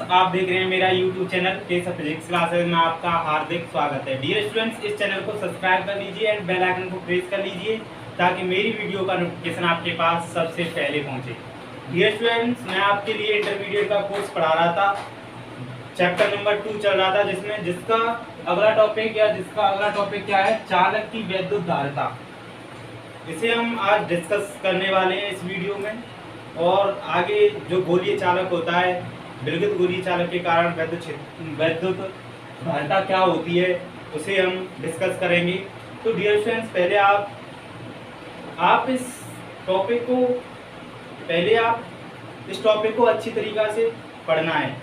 आप देख रहे हैं मेरा YouTube चैनल केसर फिजिक्स क्लासेस में आपका हार्दिक स्वागत है। डियर स्टूडेंट्स, इस चैनल को सब्सक्राइब कर लीजिए एंड बेल आइकन को प्रेस कर लीजिए ताकि मेरी वीडियो का नोटिफिकेशन आपके पास सबसे पहले पहुंचे। डियर स्टूडेंट्स, मैं आपके लिए इंटरमीडिएट का कोर्स पढ़ा रहा था। चैप्टर नंबर 2 चल रहा था जिसका अगला टॉपिक क्या है, चालक की वैद्युत धारिता। इसे हम आज डिस्कस करने वाले हैं इस वीडियो में। और आगे जो गोलीय चालक होता है, विलगित गोलीय चालक के कारण वैद्युत धारिता क्या होती है उसे हम डिस्कस करेंगे। तो डियर स्टूडेंट्स, पहले आप इस टॉपिक को अच्छी तरीका से पढ़ना है।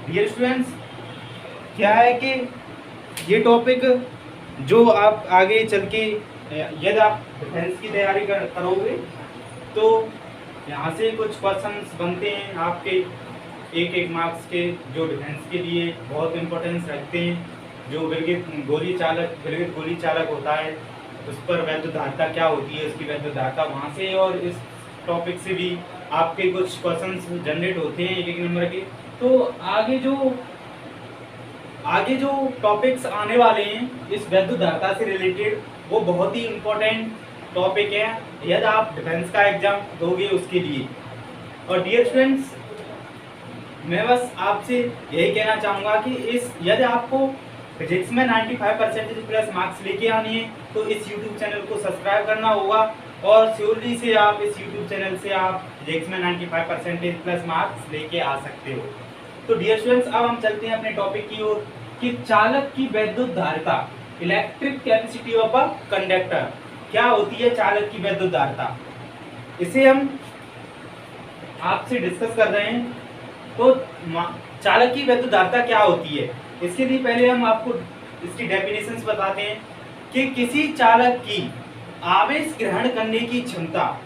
डियर स्टूडेंट्स, क्या है कि ये टॉपिक जो आप आगे चल के यदि आप डिफेंस की तैयारी करोगे तो यहाँ से कुछ क्वेश्चंस बनते हैं आपके एक मार्क्स के, जो डिफेंस के लिए बहुत इम्पोर्टेंस रखते हैं। जो विलगित गोली चालक होता है उस पर वैद्युत धारिता क्या होती है, उसकी वैद्युत धारिता वहाँ से, और इस टॉपिक से भी आपके कुछ क्वेश्चंस जनरेट होते हैं एक नंबर के। तो आगे जो टॉपिक्स आने वाले हैं इस वैद्युत धारिता से रिलेटेड, वो बहुत ही इम्पोर्टेंट टॉपिक है यदि आप डिफेंस का एग्जाम दोगे उसके लिए। और डियर स्टूडेंट्स, मैं बस आपसे यही कहना चाहूँगा कि यदि आपको फिजिक्स में 95% प्लस मार्क्स लेके आनी है तो इस YouTube चैनल को सब्सक्राइब करना होगा, और श्योरली से आप इस YouTube चैनल से आप फिजिक्स में 95% प्लस मार्क्स लेके आ सकते हो। तो डियर स्टूडेंट्स, अब हम चलते हैं अपने टॉपिक की ओर कि चालक की वैद्युत धारिता, electric capacity of a conductor. क्या होती है चालक की वैद्युत धारिता, इसे हम आपसे डिस्कस कर रहे हैं। तो चालक की वैद्युत धारिता क्या होती है, इसके लिए पहले हम आपको इसकी डेफिनेशंस बताते हैं कि किसी चालक की आवेश ग्रहण करने की क्षमता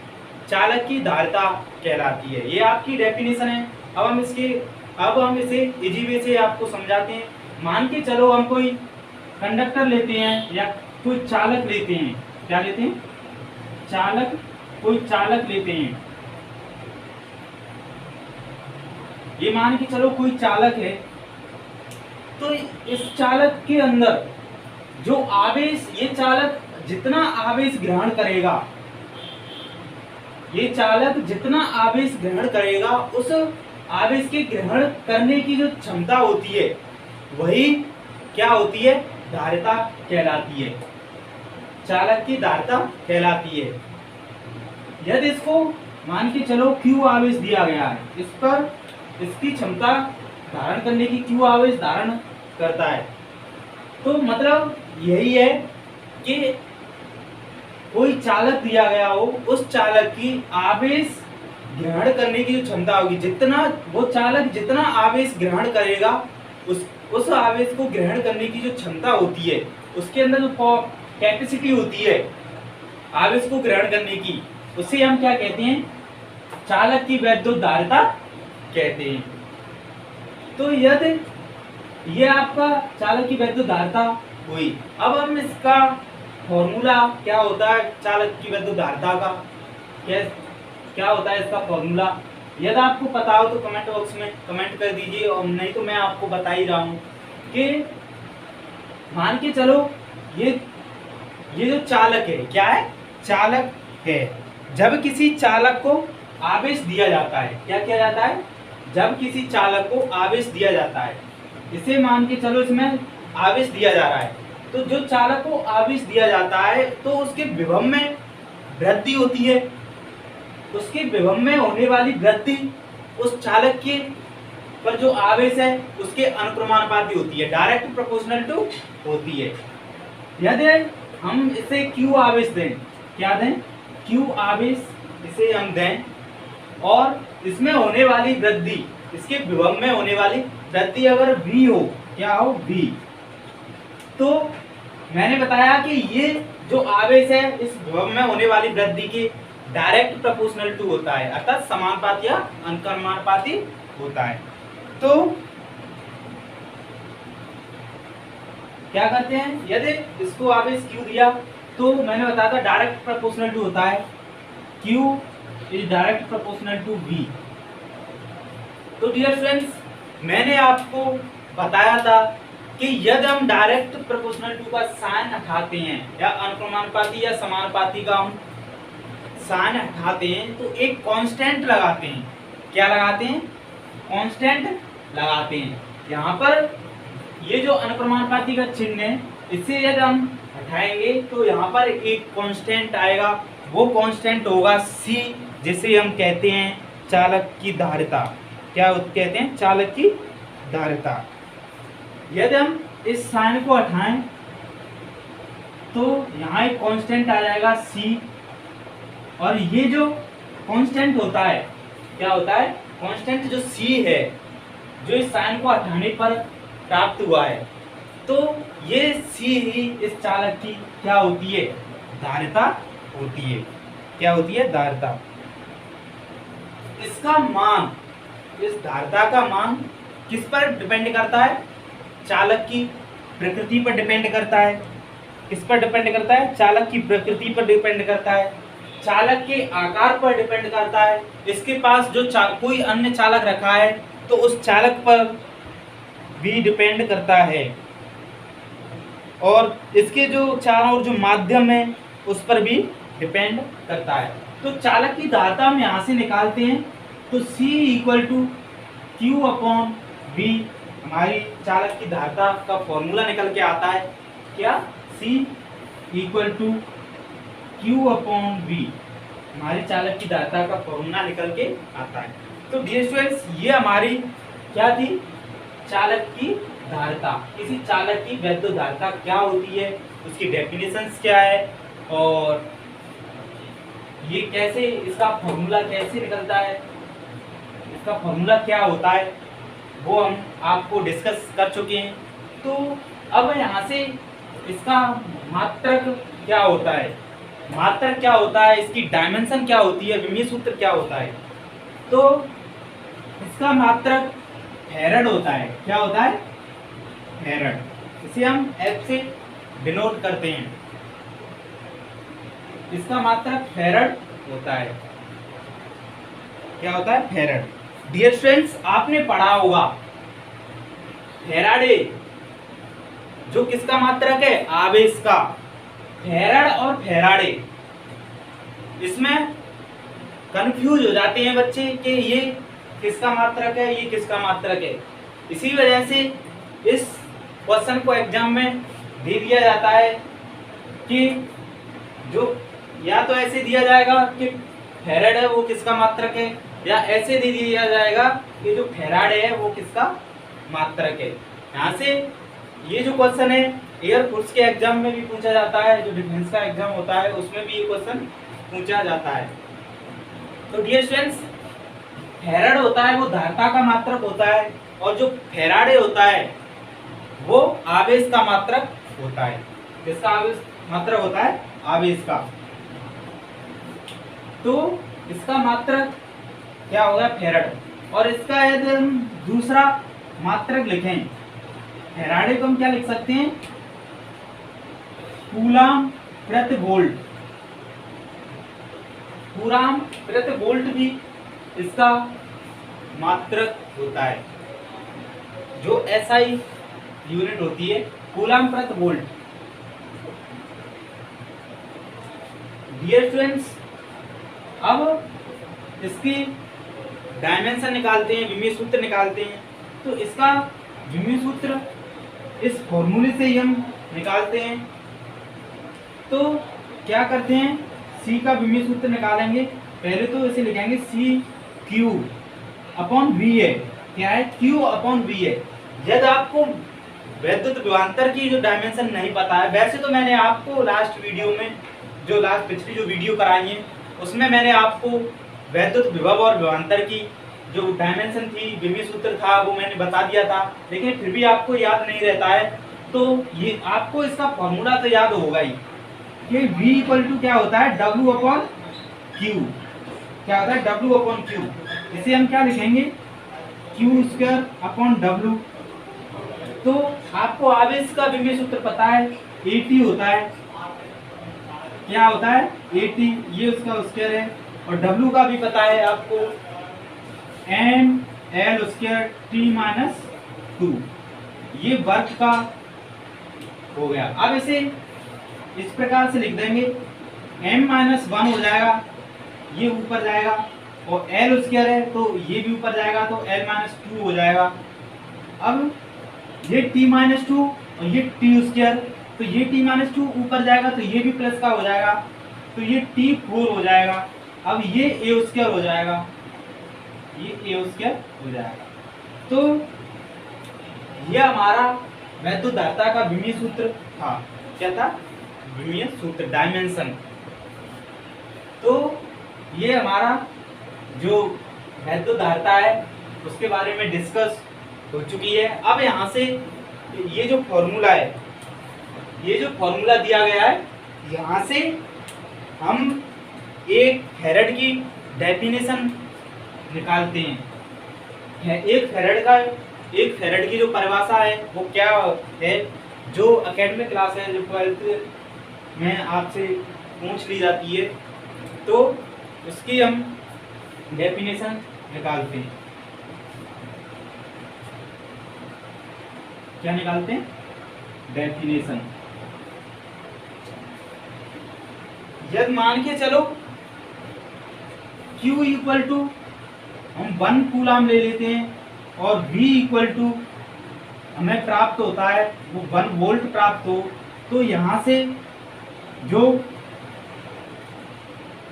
चालक की धारिता कहलाती है। ये आपकी डेफिनेशन है। अब हम इसे इजी वे से आपको समझाते हैं। मान के चलो हम कोई कंडक्टर लेते हैं या कोई चालक लेते हैं। क्या लेते हैं? कोई चालक लेते हैं। ये मान के चलो कोई चालक है, तो इस चालक के अंदर जो आवेश, ये चालक जितना आवेश ग्रहण करेगा, उस आवेश के ग्रहण करने की जो क्षमता होती है वही क्या होती है, धारिता कहलाती है, चालक की धारिता कहलाती है। यदि इसको मान के चलो Q आवेश दिया गया है, इस पर इसकी क्षमता धारण करने की Q आवेश धारण करता है, तो मतलब यही है कि कोई चालक दिया गया हो, उस चालक की आवेश ग्रहण करने की जो क्षमता होगी, वो चालक जितना आवेश ग्रहण करेगा, उस आवेश को ग्रहण करने की जो क्षमता होती है, उसके अंदर जो कैपेसिटी होती है आवेश को ग्रहण करने की, उसे हम क्या कहते हैं, चालक की वैद्युत धारिता कहते हैं। तो यदि ये आपका चालक की वैद्युत धारिता हुई, अब हम इसका फॉर्मूला क्या होता है, चालक की वैद्युत धारिता का क्या होता है इसका फॉर्मूला, यदि आपको पता हो तो कमेंट बॉक्स में कमेंट कर दीजिए, और नहीं तो मैं आपको बता ही रहा हूँ कि मान के चलो ये जो चालक है, क्या है, चालक है। जब किसी चालक को आवेश दिया जाता है, क्या किया जाता है, जब किसी चालक को आवेश दिया जाता है, इसे मान के चलो इसमें आवेश दिया जा रहा है, तो जो चालक को आवेश दिया जाता है तो उसके विभव में वृद्धि होती है। उसके विभव में होने वाली वृद्धि उस चालक के पर जो आवेश है उसके अनुक्रमानुपाती होती है, डायरेक्ट प्रोपोर्शनल टू होती है। यदि हम इसे Q आवेश दें, क्या दें, Q आवेश इसे हम दें, और इसमें होने वाली वृद्धि, इसके विभव में होने वाली वृद्धि अगर V हो, क्या हो, V, तो मैंने बताया कि ये जो आवेश है इस विभव में होने वाली वृद्धि की डायरेक्ट प्रोपोर्शनल टू होता है, अर्थात समानुपाती या अनुक्रमानुपाती होता है। तो क्या करते हैं, यदि इसको आवेश Q दिया तो मैंने बताया था डायरेक्ट प्रोपोर्शनल टू होता है, Q is direct proportional to V। तो डियर फ्रेंड्स, मैंने आपको बताया था कि यदि हम डायरेक्ट प्रोपोर्शनल टू का साइन हटाते हैं या अनुक्रमानुपाती या समानुपाती का हम साइन हटाते हैं तो एक कांस्टेंट लगाते हैं। क्या लगाते हैं? कांस्टेंट लगाते हैं। यहाँ पर ये जो अनुक्रमानुपाती का चिन्ह है इससे यदि हम हटाएंगे तो यहाँ पर एक कांस्टेंट आएगा, वो कांस्टेंट होगा C, जिसे हम कहते हैं चालक की धारिता। क्या कहते हैं? चालक की धारिता। यदि हम इस साइन को हटाएं तो यहाँ एक कांस्टेंट आ जाएगा C, और ये जो कांस्टेंट होता है क्या होता है? कांस्टेंट जो C है जो इस साइन को हटाने पर प्राप्त हुआ है, तो ये C ही इस चालक की क्या होती है? धारिता होती है। क्या होती है? धारिता। इसका मान, इस धारिता का मान किस पर डिपेंड करता है? चालक की प्रकृति पर डिपेंड करता है। किस पर डिपेंड करता है? चालक की प्रकृति पर डिपेंड करता है, चालक के आकार पर डिपेंड करता है, इसके पास जो कोई अन्य चालक रखा है तो उस चालक पर भी डिपेंड करता है, और इसके जो चारों ओर जो माध्यम है उस पर भी डिपेंड करता है। तो चालक की धारिता हम यहाँ से निकालते हैं तो C = Q/V हमारी चालक की धारिता का फॉर्मूला निकल के आता है। क्या? C = Q/V हमारी चालक की धारिता का फॉर्मूला निकल के आता है। तो डियर स्टूडेंट्स, ये हमारी क्या थी? चालक की धारिता। किसी चालक की वैद्युत धारिता क्या होती है, उसकी डेफिनेशंस क्या है, और ये कैसे, इसका फॉर्मूला कैसे निकलता है, इसका फॉर्मूला क्या होता है, वो हम आपको डिस्कस कर चुके हैं। तो अब यहाँ से इसका मात्रक क्या होता है, मात्रक क्या होता है, इसकी डायमेंशन क्या होती है, विमीय सूत्र क्या होता है, तो इसका मात्रक फैराड होता है। क्या होता है? फैराड। इसे हम F से डिनोट करते हैं। इसका मात्रक फैराड होता है। क्या होता है? फैराड। डियर स्टूडेंट्स, आपने पढ़ा होगा फैराडे जो किसका मात्रक है? आवेश का। फैराड और फैराडे, इसमें कंफ्यूज हो जाते हैं बच्चे कि ये किसका मात्रक है, ये किसका मात्रक है। इसी वजह से इस क्वेश्चन को एग्जाम में दे दिया जाता है कि जो या तो ऐसे दिया जाएगा कि फैराड है वो किसका मात्रक है, या ऐसे दे दिया जाएगा कि जो फैराड है वो किसका मात्रक है। यहाँ से ये जो क्वेश्चन है एयरफोर्स के एग्जाम में भी पूछा जाता है, जो डिफेंस का एग्जाम होता है उसमें भी ये क्वेश्चन पूछा जाता है। तो डियर स्टूडेंट्स, फैराड होता है वो धारिता का मात्रक होता है, और जो फैराडे होता है वो आवेश का मात्रक होता है। किसका आवेश मात्रक होता है? आवेश का। तो इसका मात्रक क्या होगा? फैराड। और इसका यदि हम दूसरा मात्रक लिखें, फैराडे को हम क्या लिख सकते हैं? कूलाम प्रति वोल्ट। कूलाम प्रति वोल्ट भी इसका मात्रक होता है, जो SI यूनिट होती है, कूलाम प्रति वोल्ट। डियर स्टूडेंट्स, अब इसकी डायमेंशन निकालते हैं, विमीय सूत्र निकालते हैं। तो इसका विमीय सूत्र इस फॉर्मूले से ही हम निकालते हैं। तो क्या करते हैं? C का विमीय सूत्र निकालेंगे। पहले तो इसे लिखेंगे CQ/V है। क्या है? Q/V है। यदि आपको वैद्युत विभवांतर की जो डायमेंशन नहीं पता है, वैसे तो मैंने आपको लास्ट वीडियो में जो पिछली जो वीडियो कराई है उसमें मैंने आपको वैद्युत विभव और विभवांतर की जो डायमेंशन थी, विमीय सूत्र था, वो मैंने बता दिया था, लेकिन फिर भी आपको याद नहीं रहता है तो ये आपको इसका फॉर्मूला तो याद होगा ही कि V = क्या होता है? W/Q। क्या होता है? W/Q। इसे हम क्या लिखेंगे? Q²/W। तो आपको आवेश का विमीय सूत्र पता है, AT होता है। क्या होता है? AT, ये उसका स्क्वायर है। और W का भी पता है आपको, एल स्क्वायर टी माइनस 2, ये वर्क का हो गया। अब इसे इस प्रकार से लिख देंगे, m माइनस 1 हो जाएगा, ये ऊपर जाएगा, और एल स्क्वायर है तो ये भी ऊपर जाएगा, तो एल माइनस 2 हो जाएगा। अब ये टी माइनस 2 और ये टी स्क्वायर, तो ये टी माइनस 2 ऊपर जाएगा तो ये भी प्लस का हो जाएगा, तो ये टी 4 हो जाएगा। अब ये ए स्क्वायर हो जाएगा, ये ए स्क्वायर हो जाएगा। तो ये हमारा वैद्युतधारिता का विमीय सूत्र था। क्या था? विमीय सूत्र, डायमेंशन। तो ये हमारा जो वैद्युतधारिता है उसके बारे में डिस्कस हो चुकी है। अब यहाँ से ये जो फॉर्मूला है, ये जो फॉर्मूला दिया गया है, यहाँ से हम एक फैराड की डेफिनेशन निकालते हैं। एक फैराड की जो परिभाषा है वो क्या है, जो एकेडमिक क्लास है, जो 12th में आपसे पूछ ली जाती है, तो उसकी हम डेफिनेशन निकालते हैं। क्या निकालते हैं? डेफिनेशन। यदि मान के चलो Q इक्वल टू हम 1 कूलाम ले लेते हैं और V इक्वल टू हमें प्राप्त होता है वो 1 वोल्ट प्राप्त हो, तो यहाँ से जो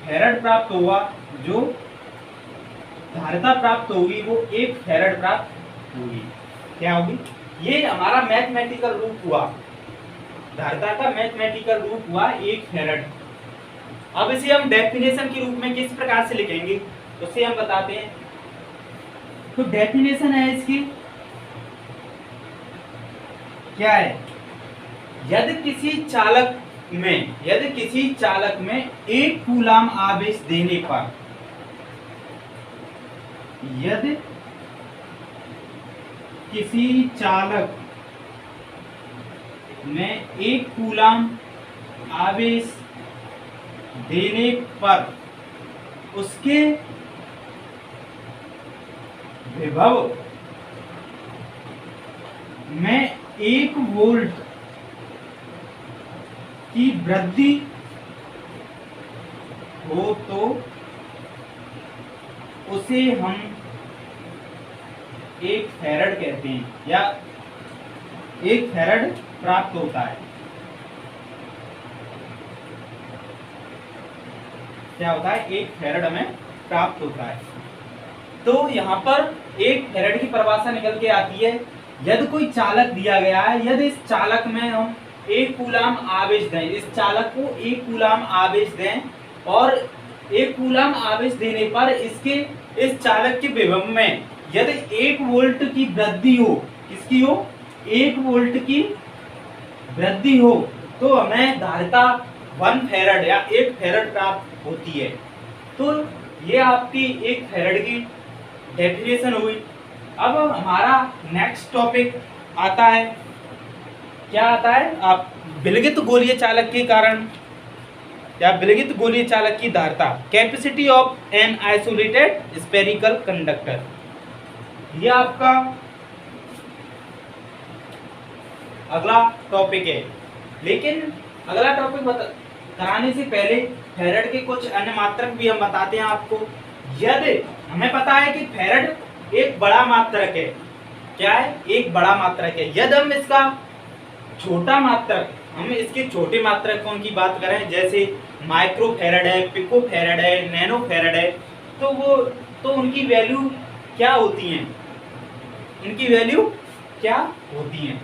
फैराड प्राप्त होगा, जो धारिता प्राप्त होगी, वो 1 फैराड प्राप्त होगी। क्या होगी? ये हमारा मैथमेटिकल रूप हुआ, धारिता का मैथमेटिकल रूप हुआ 1 फैराड। अब इसे हम डेफिनेशन के रूप में किस प्रकार से लिखेंगे उसे हम बताते हैं। तो डेफिनेशन है इसकी, क्या है? यदि किसी चालक में 1 कूलाम आवेश देने पर, यदि किसी चालक में 1 कूलाम आवेश देने पर उसके विभव में 1 वोल्ट की वृद्धि हो तो उसे हम 1 फैराड कहते हैं, या 1 फैराड प्राप्त होता है। क्या होता है? 1 फैराड हमें प्राप्त होता है। तो यहाँ पर 1 फैराड की परिभाषा निकल के आती है, यदि कोई चालक दिया गया है, यदि इस चालक में हम 1 कूलाम आवेश दें, इस चालक को 1 कूलाम आवेश दें, और 1 कूलाम आवेश देने पर इस चालक के विभव में यदि 1 वोल्ट की वृद्धि हो, किसकी हो? 1 वोल्ट की वृद्धि हो, तो हमें धारिता 1 फैराड या 1 फैराड प्राप्त होती है। तो ये आपकी 1 फैराड की डेफिनेशन हुई। अब हमारा नेक्स्ट टॉपिक आता है, क्या आता है? आप विलगित गोलीय चालक के कारण या विलगित गोलीय चालक की धारिता, capacity of an isolated spherical conductor. ये आपका अगला टॉपिक है। लेकिन अगला टॉपिक कराने से पहले फैराड के कुछ अन्य मात्रक भी हम बताते हैं आपको। यदि हमें पता है कि फैराड एक बड़ा मात्रक है, क्या है? एक बड़ा मात्रक है। यदि हम इसका छोटा मात्रक, हम इसके छोटे मात्रकों की बात करें, जैसे माइक्रो फैराड है, पिको फैराड है, नैनो फैराड है, तो उनकी वैल्यू क्या होती है? इनकी वैल्यू क्या होती है?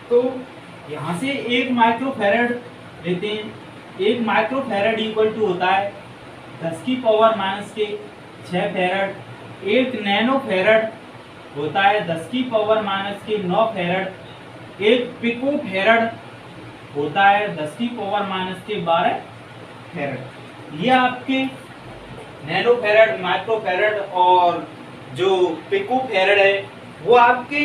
तो यहां से 1 माइक्रो फैराड लेते हैं। 1 माइक्रो फैराड इक्वल टू होता है 10 की पावर माइनस के 6 फैराड। 1 नैनो फैराड होता है 10 की पावर माइनस के 9 फैराड। 1 पिको फैराड होता है 10 की पावर माइनस के 12 फैराड। ये आपके नैनो फैराड, माइक्रो फैराड और जो पिको फैराड है वो आपके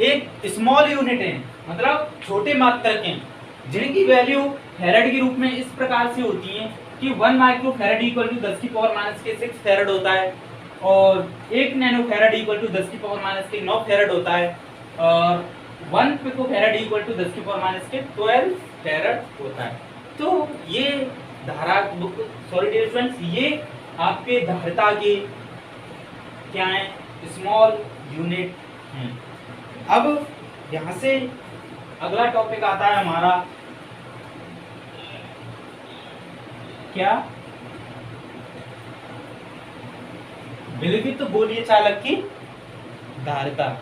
एक स्मॉल यूनिट है, मतलब छोटे मात्रक हैं, जिनकी वैल्यू फैराड के रूप में इस प्रकार से होती है कि 1 माइक्रो फैराड इक्वल टू 10 की पावर माइनस के 6 फैराड होता है, और 1 नैनो फैराड इक्वल टू 10 की पावर माइनस के 9 फैराड होता है, और 1 पिको फैराड इक्वल टू 10 की पावर माइनस के 12 फैराड होता है। तो ये धारा, सॉरी डियर फ्रेंड्स, ये आपके धारिता के क्या है, स्मॉल यूनिट हैं। अब यहाँ से अगला टॉपिक आता है हमारा क्या, विलगित गोलीय चालक की धारिता।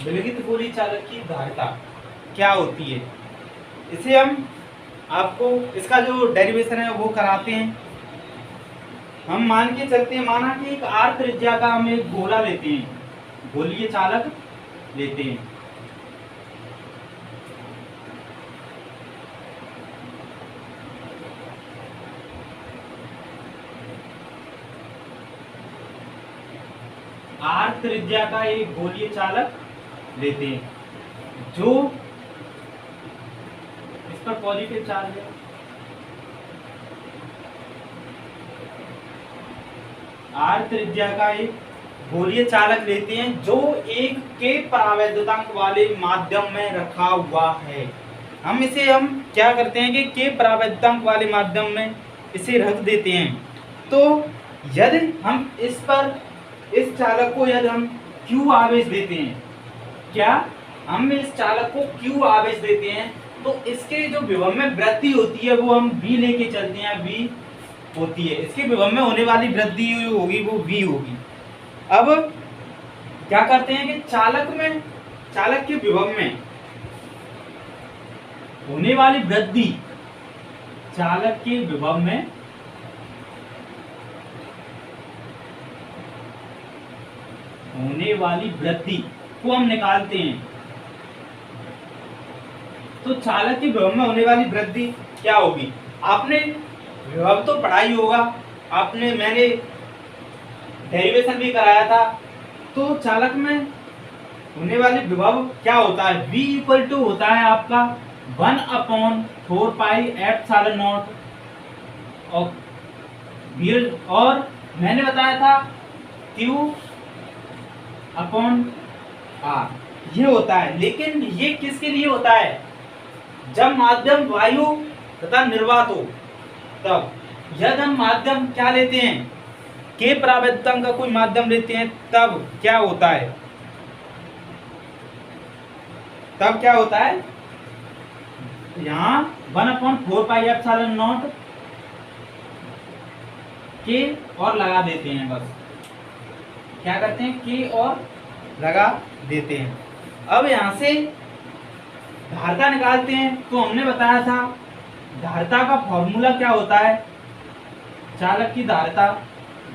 विलगित गोलीय चालक की धारिता क्या होती है, इसे हम आपको इसका जो डेरिवेशन है वो कराते हैं। हम मान के चलते हैं, माना कि एक आर त्रिज्या का हम एक गोला लेते हैं, गोलीय चालक लेते हैं। आर त्रिज्या का एक गोलीय चालक लेते हैं, जो इस पर पॉजिटिव चार्ज है, आर त्रिज्या का एक गोलीय चालक लेते हैं जो एक के परावैद्युतांक वाले माध्यम में रखा हुआ है। हम क्या करते हैं कि के परावैद्युतांक वाले माध्यम में इसे रख देते हैं। तो यदि हम इस चालक को यदि हम Q आवेश देते हैं, क्या हम इस चालक को Q आवेश देते हैं, तो इसके जो विभव में वृद्धि होती है वो हम V लेके चलते हैं, V होती है, इसके विभव में होने वाली वृद्धि होगी वो V होगी। अब क्या करते हैं कि चालक के विभव में होने वाली वृद्धि, चालक के विभव में होने वाली वृद्धि को हम निकालते हैं। तो चालक के विभव में होने वाली वृद्धि क्या होगी, आपने विभव तो पढ़ा ही होगा, मैंने डेरिवेशन भी कराया था। तो चालक में होने वाली विभव क्या होता है, V इक्वल टू होता है आपका 1/4 पाई एप्सिलॉन नॉट, और मैंने बताया था Q अपॉन R ये होता है। लेकिन ये किसके लिए होता है, जब माध्यम वायु तथा निर्वात हो तब। यदि हम माध्यम क्या लेते हैं, के परावैद्युतांक का कोई माध्यम लेते हैं, तब क्या होता है, यहाँ 1/4 पाई एप्सिलॉन नॉट के और लगा देते हैं, बस क्या करते हैं, के और लगा देते हैं। अब यहाँ से धारिता निकालते हैं। तो हमने बताया था धारिता का फॉर्मूला क्या होता है, चालक की धारिता,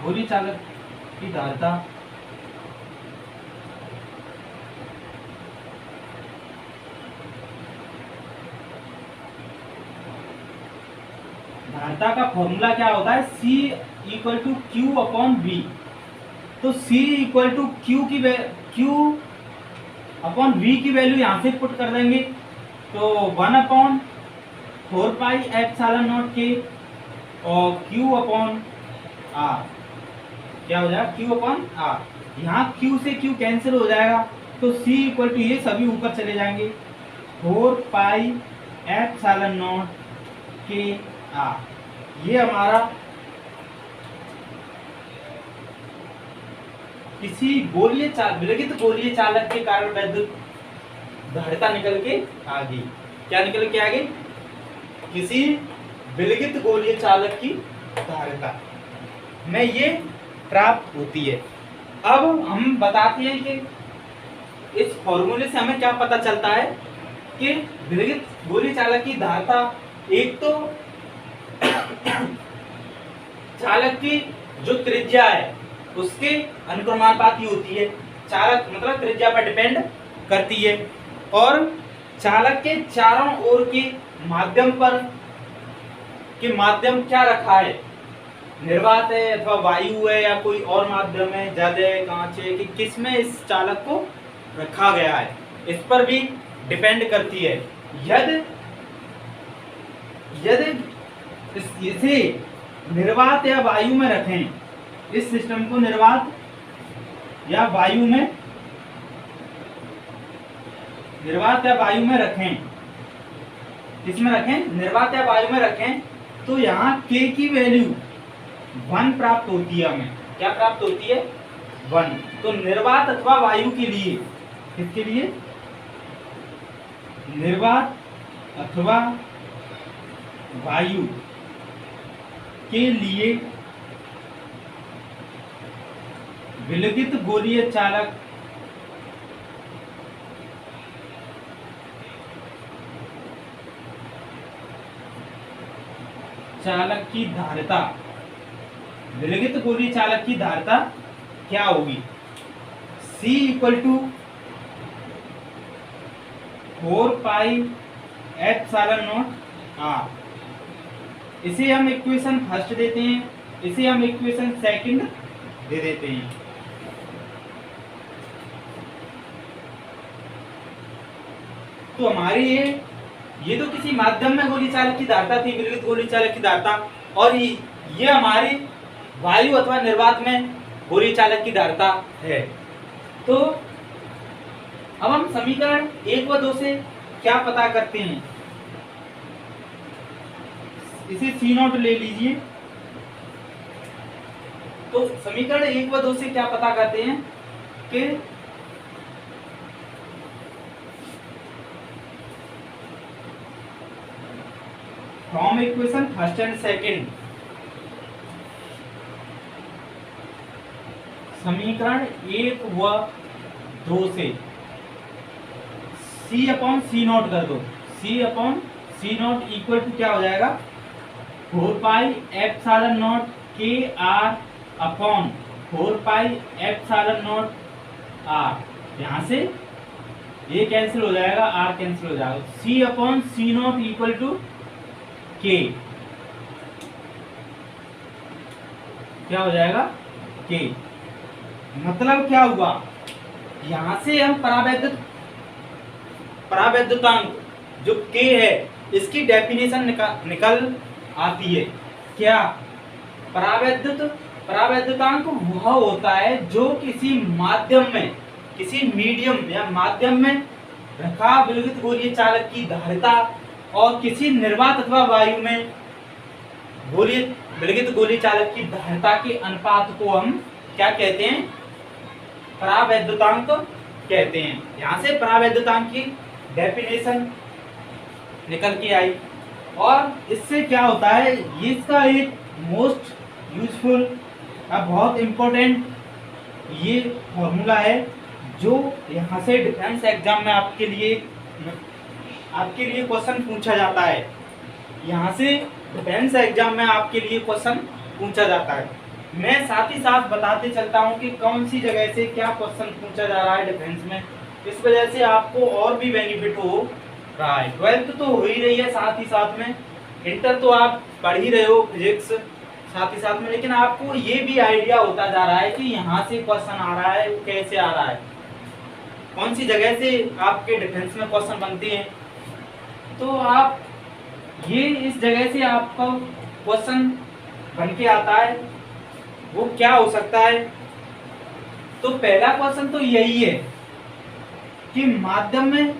गोलीय चालक की धारिता का फॉर्मूला क्या होता है, C equal to Q upon V। तो C equal to Q upon V की वैल्यू यहाँ से पुट कर देंगे, तो 1/4 पाई एप्सिलॉन नॉट के और Q अपॉन R क्या हो जाएगा, Q अपॉन R। यहाँ Q से Q कैंसिल हो जाएगा, तो C इक्वल टू ये सभी ऊपर चले जाएंगे 4 पाई एप्सिलॉन नॉट के R। ये हमारा किसी विलगित गोलीय चालक के कारण वैद्युत धारिता निकल के आ गई। क्या निकल के आ गई, किसी विलगित गोलीय चालक की धारिता। मैं ये प्राप्त होती है। अब हम बताते हैं कि इस फॉर्मूले से हमें क्या पता चलता है कि विलगित गोली चालक की धारता एक तो चालक की जो त्रिज्या है उसके अनुक्रमानुपाती होती है। चालक मतलब त्रिज्या पर डिपेंड करती है, और चालक के चारों ओर के माध्यम पर के माध्यम क्या रखा है, निर्वात है अथवा वायु है या कोई और माध्यम है, जल है, कांच है, कि किस में इस चालक को रखा गया है, इस पर भी डिपेंड करती है। यदि इसे निर्वात या वायु में रखें, इस सिस्टम को निर्वात या वायु में रखें, किसमें रखें, निर्वात या वायु में रखें, तो यहाँ K की वैल्यू 1 प्राप्त होती है। हमें क्या प्राप्त होती है, 1। तो निर्वात अथवा वायु के लिए, किसके लिए, निर्वात अथवा वायु के लिए विलगित गोलीय चालक की धारिता, विलगित गोलीय चालक की धारिता क्या होगी, C = 4πε0 R। इसे हम इक्वेशन फर्स्ट देते हैं, इसे हम इक्वेशन सेकंड दे देते हैं। तो हमारी ये तो किसी माध्यम में गोली चालक की धारिता थी, विलगित गोली चालक की धारिता, और ये हमारी वायु अथवा निर्वात में गोली चालक की धारिता है। तो अब हम समीकरण 1 व 2 से क्या पता करते हैं, इसे C0 ले लीजिए। तो समीकरण 1 व 2 से क्या पता करते हैं कि from equation first and second, समीकरण 1 व 2 से C/C0 कर दो, C/C0 इक्वल टू क्या हो जाएगा, 4πε0 KR अपॉन 4πε0 R। यहाँ से ये कैंसिल हो जाएगा, R कैंसिल हो जाएगा, C/C0 इक्वल टू K, क्या हो जाएगा, K। मतलब क्या हुआ, यहां से हम परावैद्युतांक जो K है इसकी डेफिनेशन निकल आती है। क्या, परावैद्युतांक वह होता है जो किसी माध्यम में, किसी मीडियम या माध्यम में रखा विलगित गोलीय चालक की धारिता और किसी निर्वात अथवा वायु में विलगित गोलीय चालक की धारिता के अनुपात को हम क्या कहते हैं, परावैद्युतांक कहते हैं। यहाँ से परावैद्युतांक की डेफिनेशन निकल के आई, और इससे क्या होता है, ये इसका एक मोस्ट यूजफुल, बहुत इंपॉर्टेंट ये फॉर्मूला है जो यहाँ से डिफेंस एग्जाम में आपके लिए क्वेश्चन पूछा जाता है। यहाँ से डिफेंस एग्जाम में आपके लिए क्वेश्चन पूछा जाता है। मैं साथ ही साथ बताते चलता हूँ कि कौन सी जगह से क्या क्वेश्चन पूछा जा रहा है डिफेंस में, इस वजह से आपको और भी बेनिफिट हो रहा है। 12th तो हो ही रही है, साथ ही साथ में इंटर तो आप पढ़ ही रहे हो फिजिक्स साथ ही साथ में, लेकिन आपको ये भी आइडिया होता जा रहा है कि यहाँ से क्वेश्चन आ रहा है, कैसे आ रहा है, कौन सी जगह से आपके डिफेंस में क्वेश्चन बनते हैं। तो आप ये इस जगह से आपका क्वेश्चन बन के आता है, वो क्या हो सकता है। तो पहला क्वेश्चन तो यही है कि माध्यम में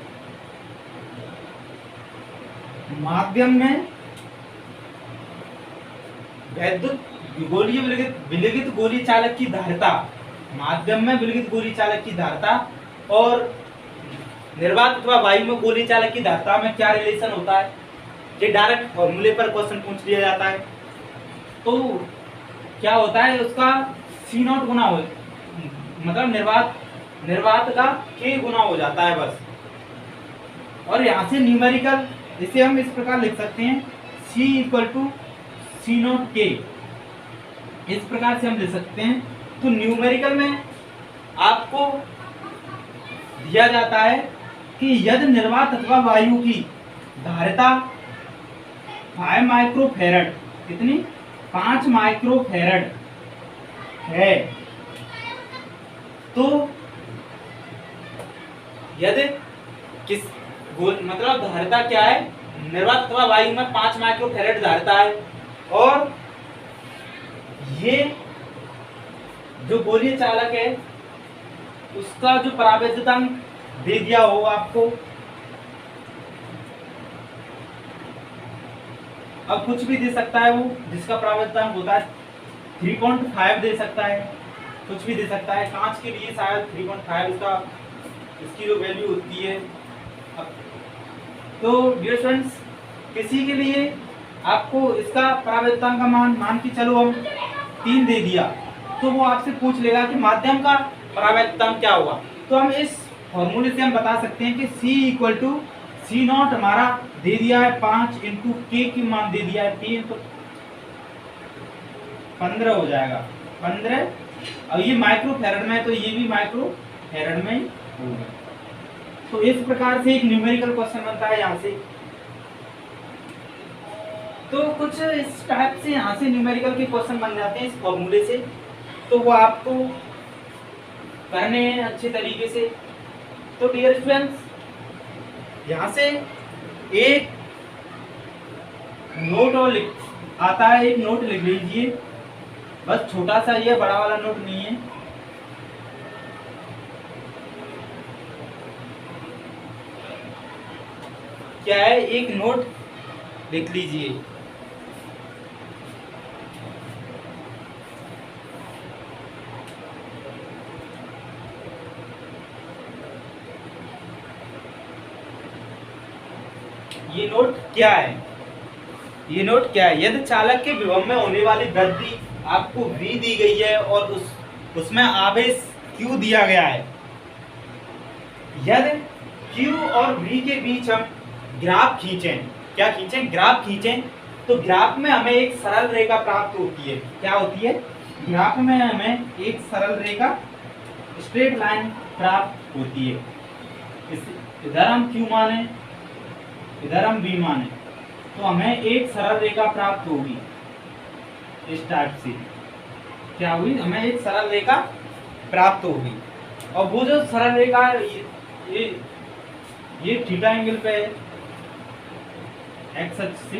विलगित गोली चालक की धारिता, माध्यम में विलगित गोली चालक की धारिता और निर्वात अथवा वायु में गोली चालक की धारिता में क्या रिलेशन होता है। ये डायरेक्ट फॉर्मूले पर क्वेश्चन पूछ लिया जाता है। तो क्या होता है, उसका सी नॉट गुना हो, मतलब निर्वात का के गुना हो जाता है बस। और यहाँ से न्यूमेरिकल इसे हम इस प्रकार लिख सकते हैं, C equal to C naught K, इस प्रकार से हम लिख सकते हैं। तो न्यूमेरिकल में आपको दिया जाता है कि यदि निर्वात अथवा वायु की धारिता 5 माइक्रोफैरड, कितनी, 5 माइक्रोफैरड है, तो यदि किस मतलब धारिता क्या है, निर्वात अथवा वायु में 5 माइक्रोफैरड धारिता है, और ये जो गोलीय चालक है उसका जो परावैद्युतांक दे दिया हो आपको, अब कुछ भी दे सकता है वो, जिसका परावैद्युतांक होता है 3.5 दे सकता है, कुछ भी दे सकता है। कांच के लिए शायद 3.5 इसकी जो वैल्यू होती है। तो डियर स्टूडेंट्स, किसी के लिए आपको इसका परावैद्युतांक का मान के चलो हम 3 दे दिया, तो वो आपसे पूछ लेगा कि माध्यम का परावैद्युतांक क्या होगा। तो हम इस फॉर्मूले से हम बता सकते हैं कि C equal to C naught हमारा दे दिया है 5 इंटू के की मान दे दिया है 3, तो 15 हो जाएगा, 15। और ये माइक्रोफैरड में है तो ये भी माइक्रोफैरड में ही होगा। तो इस प्रकार से एक न्यूमेरिकल क्वेश्चन बनता है यहाँ से। तो कुछ इस टाइप से यहाँ से न्यूमेरिकल के क्वेश्चन बन जाते हैं इस फॉर्मूले से, तो वो आपको करने हैं अच्छे तरीके से। तो डियर स्टूडेंट्स, यहाँ से एक नोट और आता है, एक नोट लिख लीजिए, बस छोटा सा ये, बड़ा वाला नोट नहीं है। क्या है, एक नोट लिख लीजिए। ये नोट क्या है, ये नोट क्या है, यदि चालक के विभव में होने वाली वृद्धि आपको V दी गई है और उसमें आवेश Q दिया गया है, यदि Q और V के बीच हम ग्राफ खींचें, क्या खींचें, ग्राफ खींचें, तो ग्राफ में हमें एक सरल रेखा प्राप्त होती है। क्या होती है, ग्राफ में हमें एक सरल रेखा, स्ट्रेट लाइन प्राप्त होती है। इधर हम Q माने, इधर हम V माने, तो हमें एक सरल रेखा प्राप्त होगी इस टाइप से। क्या हुई, हमें एक सरल रेखा प्राप्त होगी, और वो जो सरल रेखा ये थीटा एंगल पे है, एक्स अक्ष से।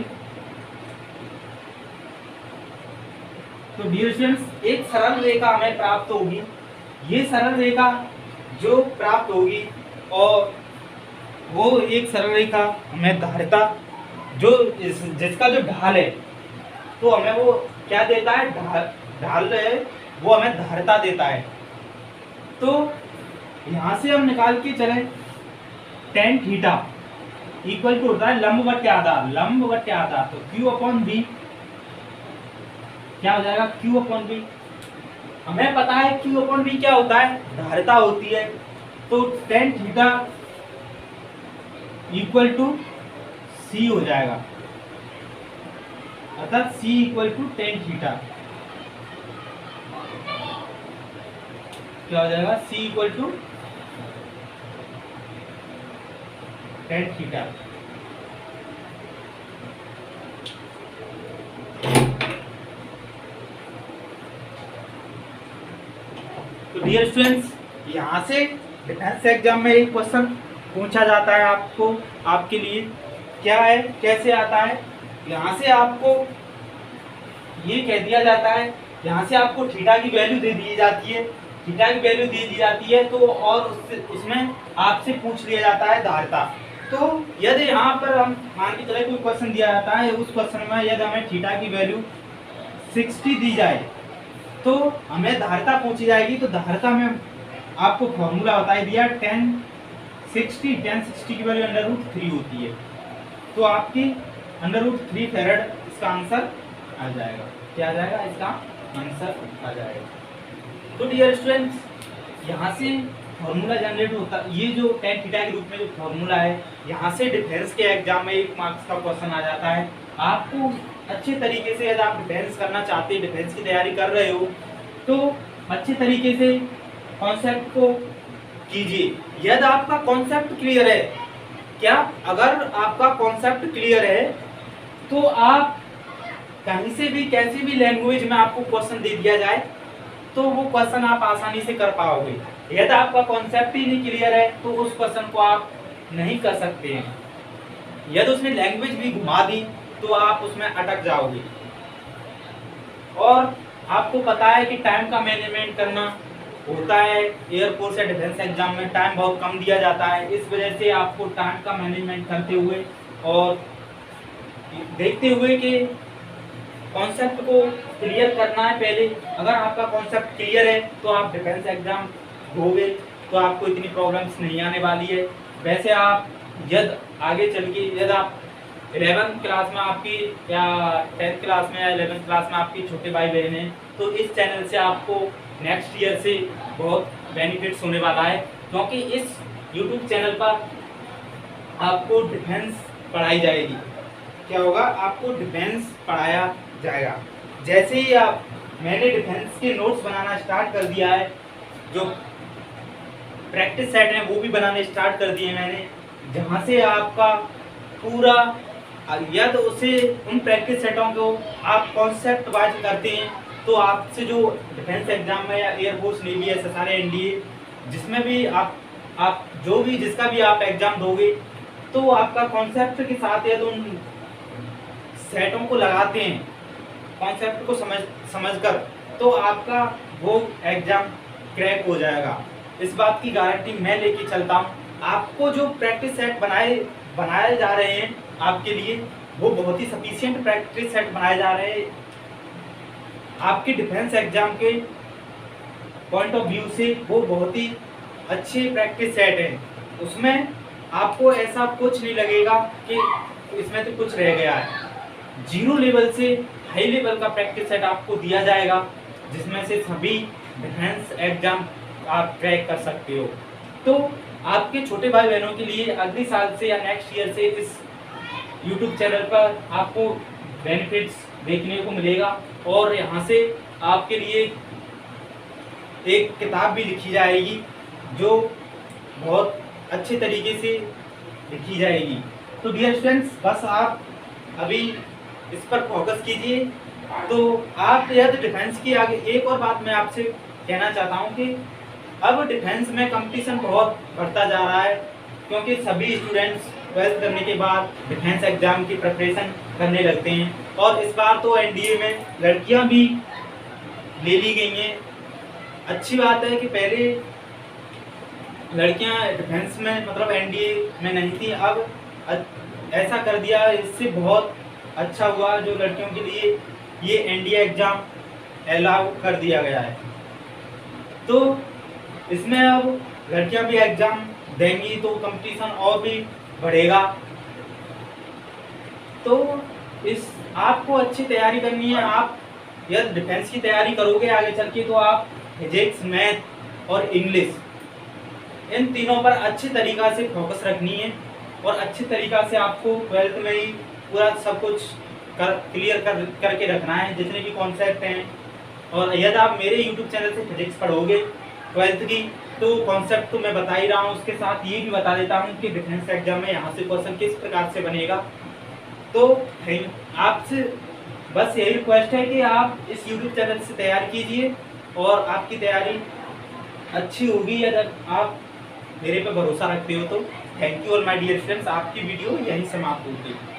तो डियर स्टूडेंट्स, एक सरल रेखा हमें प्राप्त होगी। ये सरल रेखा जो प्राप्त होगी, और वो एक सरल रेखा हमें धारिता जो जिसका जो ढाल है, तो हमें वो क्या देता है, ढाल है वो हमें धारिता देता है। तो यहां से हम निकाल के चले, tan थीटा इक्वल टू होता है लंब बटे आधार, लंब बटे आधार, तो Q अपॉन V क्या हो जाएगा, Q अपॉन V। हमें पता है Q अपॉन V क्या होता है, धारिता होती है। तो tan theta equal to C हो जाएगा, अर्थात C equal to tan theta क्या हो जाएगा, C इक्वल टू tan थीटा। तो डियर स्टूडेंट्स, यहाँ से डिफेंस एग्जाम में एक क्वेश्चन पूछा जाता है आपको, आपके लिए क्या है, कैसे आता है। यहाँ से आपको ये कह दिया जाता है, यहाँ से आपको थीटा की वैल्यू दे दी जाती है, थीटा की वैल्यू दे दी जाती है, तो और उसमें आपसे पूछ लिया जाता है धारिता। तो यदि यहाँ पर हम मान के चले कोई क्वेश्चन दिया जाता है, उस क्वेश्चन में यदि हमें थीटा की वैल्यू 60 दी जाए, तो हमें धारिता पूछी जाएगी। तो धारिता में आपको फॉर्मूला बता दिया, tan 60 की वैल्यू √3 होती है, तो आपकी √3 फैरड इसका आंसर आ जाएगा। क्या आ जाएगा, इसका आंसर आ जाएगा। तो डियर स्टूडेंट्स, यहाँ से फॉर्मूला जनरेट होता है, ये जो tan थीटा के रूप में जो फॉर्मूला है, यहाँ से डिफेंस के एग्जाम में 1 मार्क्स का क्वेश्चन आ जाता है। आपको अच्छे तरीके से, यदि आप डिफेंस करना चाहते हैं, डिफेंस की तैयारी कर रहे हो, तो अच्छे तरीके से कॉन्सेप्ट को कीजिए। यदि आपका कॉन्सेप्ट क्लियर है, क्या अगर आपका कॉन्सेप्ट क्लियर है तो आप कहीं से भी कैसी भी लैंग्वेज में आपको क्वेश्चन दे दिया जाए तो वो क्वेश्चन आप आसानी से कर पाओगे। यदि आपका कॉन्सेप्ट ही नहीं क्लियर है तो उस क्वेश्चन को आप नहीं कर सकते हैं। यदि उसमें लैंग्वेज भी घुमा दी तो आप उसमें अटक जाओगे। और आपको पता है कि टाइम का मैनेजमेंट करना होता है, एयरफोर्स या डिफेंस एग्जाम में टाइम बहुत कम दिया जाता है। इस वजह से आपको टाइम का मैनेजमेंट करते हुए और देखते हुए कि कॉन्सेप्ट को क्लियर करना है पहले। अगर आपका कॉन्सेप्ट क्लियर है तो आप डिफेंस एग्जाम दोगे तो आपको इतनी प्रॉब्लम्स नहीं आने वाली है। वैसे आप यदि आगे चल के यदि आप 11th क्लास में आपकी या 10th क्लास में या 11th क्लास में आपकी छोटे भाई बहन हैं तो इस चैनल से आपको नेक्स्ट ईयर से बहुत बेनिफिट्स होने वाला है, क्योंकि इस YouTube चैनल पर आपको डिफेंस पढ़ाई जाएगी। क्या होगा, आपको डिफेंस पढ़ाया जाएगा। जैसे ही मैंने डिफेंस के नोट्स बनाना स्टार्ट कर दिया है, जो प्रैक्टिस सेट हैं वो भी बनाने स्टार्ट कर दिए मैंने, जहाँ से आपका पूरा यदि उसे उन प्रैक्टिस सेटों को आप कॉन्सेप्ट वाइज करते हैं तो आपसे जो डिफेंस एग्जाम में या एयरफोर्स, नेवी, SSR, NDA जिसमें भी आप जो भी जिसका भी आप एग्जाम दोगे तो आपका कॉन्सेप्ट के साथ यदि उन सेटों को लगाते हैं, कॉन्सेप्ट को समझकर, तो आपका वो एग्जाम क्रैक हो जाएगा। इस बात की गारंटी मैं लेके चलता हूँ। आपको जो प्रैक्टिस सेट बनाए जा रहे हैं आपके लिए, वो बहुत ही सफिशिएंट प्रैक्टिस सेट बनाए जा रहे हैं। आपके डिफेंस एग्जाम के पॉइंट ऑफ व्यू से वो बहुत ही अच्छे प्रैक्टिस सेट हैं। उसमें आपको ऐसा कुछ नहीं लगेगा कि इसमें तो कुछ रह गया है। 0 लेवल से हाई लेवल का प्रैक्टिस सेट आपको दिया जाएगा, जिसमें से सभी डिफेंस एग्जाम आप क्रैक कर सकते हो। तो आपके छोटे भाई बहनों के लिए अगले साल से या नेक्स्ट ईयर से इस YouTube चैनल पर आपको बेनिफिट्स देखने को मिलेगा। और यहाँ से आपके लिए एक किताब भी लिखी जाएगी जो बहुत अच्छे तरीके से लिखी जाएगी। तो डियर स्टूडेंट्स, बस आप अभी इस पर फोकस कीजिए। तो आप यदि डिफेंस की आगे एक और बात मैं आपसे कहना चाहता हूँ कि अब डिफेंस में कंपटीशन बहुत बढ़ता जा रहा है, क्योंकि सभी स्टूडेंट्स 12th करने के बाद डिफेंस एग्जाम की प्रिपरेशन करने लगते हैं। और इस बार तो NDA में लड़कियां भी ले ली गई हैं। अच्छी बात है कि पहले लड़कियां डिफेंस में मतलब NDA में नहीं थी, अब ऐसा कर दिया। इससे बहुत अच्छा हुआ जो लड़कियों के लिए ये NDA एग्जाम अलाउ कर दिया गया है। तो इसमें अब लड़कियां भी एग्जाम देंगी तो कंपटीशन और भी बढ़ेगा। तो इस आपको अच्छी तैयारी करनी है। आप यदि डिफेंस की तैयारी करोगे आगे चल के तो आप फिजिक्स, मैथ और इंग्लिश इन तीनों पर अच्छी तरीक़ा से फोकस रखनी है और अच्छी तरीक़ा से आपको 12th में ही पूरा सब कुछ क्लियर करके रखना है, जितने भी कॉन्सेप्ट हैं। और यदि आप मेरे YouTube चैनल से फिजिक्स पढ़ोगे 12th की तो कॉन्सेप्ट तो मैं बता ही रहा हूँ, उसके साथ ये भी बता देता हूँ कि डिफेंस एग्जाम में यहाँ से क्वेश्चन किस प्रकार से बनेगा। तो आपसे बस यही रिक्वेस्ट है कि आप इस YouTube चैनल से तैयारी कीजिए और आपकी तैयारी अच्छी होगी अगर आप मेरे पे भरोसा रखते हो तो। थैंक यू और माय डियर फ्रेंड्स, आपकी वीडियो यहीं समाप्त होती है।